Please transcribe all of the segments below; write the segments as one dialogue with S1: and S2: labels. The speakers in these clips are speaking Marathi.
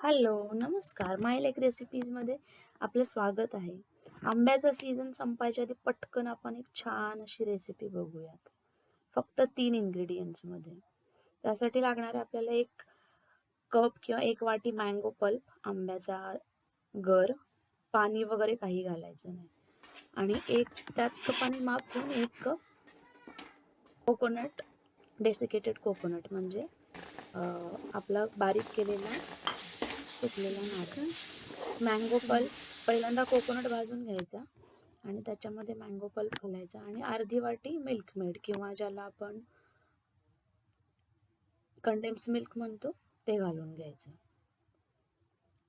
S1: हॅलो, नमस्कार. माय लेक रेसिपीजमध्ये आपलं स्वागत आहे. आंब्याचा सीझन संपायच्या आधी पटकन आपण एक छान अशी रेसिपी बघूयात. फक्त 3 इंग्रेडियंट्समध्ये. त्यासाठी लागणार आहे आपल्याला 1 कप किंवा 1 वाटी मँगो पल्प, आंब्याचा गर, पाणी वगैरे काही घालायचं नाही. आणि त्याच कपाने माप घेऊन 1 कप कोकोनट, डेसिकेटेड कोकोनट म्हणजे आपला बारीक केलेला सुकलेला नारळ. मँगो पल्प पहिल्यांदा कोकोनट भाजून घ्यायचा आणि त्याच्यामध्ये मँगो पल्प घालायचा आणि अर्धी वाटी मिल्क मेड किंवा ज्याला आपण कंडेन्स मिल्क म्हणतो ते घालून घ्यायचं.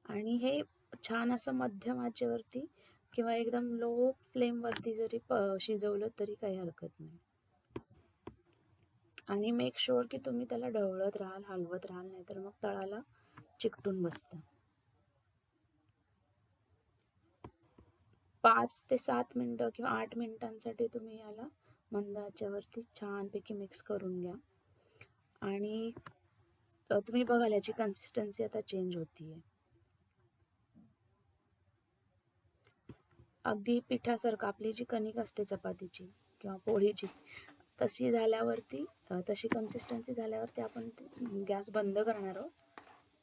S1: आणि हे छान असं मध्यम आचेवरती किंवा एकदम लो फ्लेमवरती जरी शिजवलं तरी काही हरकत नाही. आणि मेक शुअर की तुम्ही त्याला ढवळत राहाल, हलवत राहाल, नाहीतर मग तळाला चिकटून बसतं. 5 ते 7 मिनिटं किंवा 8 मिनिटांसाठी तुम्ही याला मंद आचेवरती छानपैकी मिक्स करून घ्या. आणि तुम्ही बघाल याची कन्सिस्टन्सी आता चेंज होतीये. अगदी पिठासारखं आपली जी कणिक असते चपातीची किंवा पोळीची तशी झाल्यावरती तशी कन्सिस्टन्सी झाल्यावरती आपण गॅस बंद करणार आहोत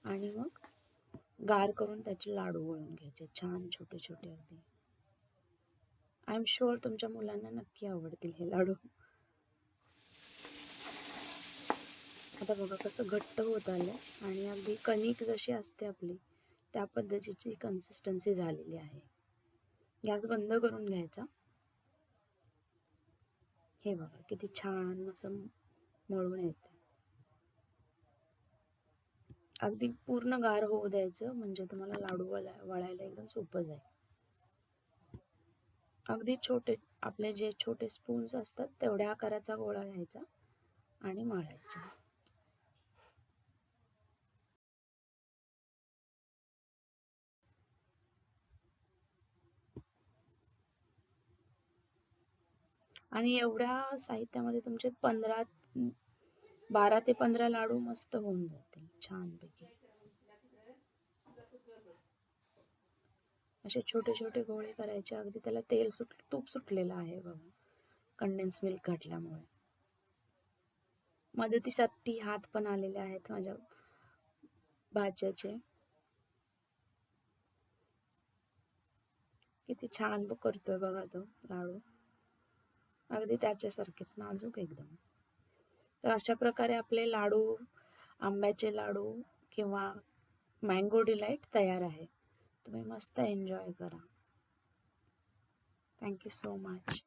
S1: आणि मग गार करून त्याचे लाडू वळून घ्यायचे, छान छोटे छोटे. अगदी आय एम शुअर तुमच्या मुलांना नक्की आवडतील हे लाडू. आता बघा कसं घट्ट होत आलं आणि अगदी कणिक जशी असते आपली त्या पद्धतीची कन्सिस्टन्सी झालेली आहे. गॅस बंद करून घ्यायचा. हे बघा किती छान असं मळून येतं. अगदी पूर्ण गार होऊ द्यायचं म्हणजे तुम्हाला लाडू वळायला एकदम सोपं जाईल. अगदी छोटे आपले जे छोटे स्पून्स असतात तेवढ्या आकाराचा गोळा घ्यायचा आणि मळायचा. आणि एवढ्या साहित्यामध्ये तुमचे 12 ते 15 लाडू मस्त होऊन जातील छानपैकी. असे छोटे छोटे गोळे करायचे. अगदी त्याला तूप सुटलेलं आहे बघा कंडेन्स मिल्क घातल्यामुळे. मदतीसाठी हात पण आलेले आहेत माझ्या भाच्याचे. किती छान करतोय बघा तो लाडू, अगदी त्याच्यासारखेच नाजूक एकदम. तर अशा प्रकारे आपले लाडू, आंब्याचे लाडू किंवा मँगो डिलाईट तयार आहे. तुम्ही मस्त एन्जॉय करा. Thank you so much.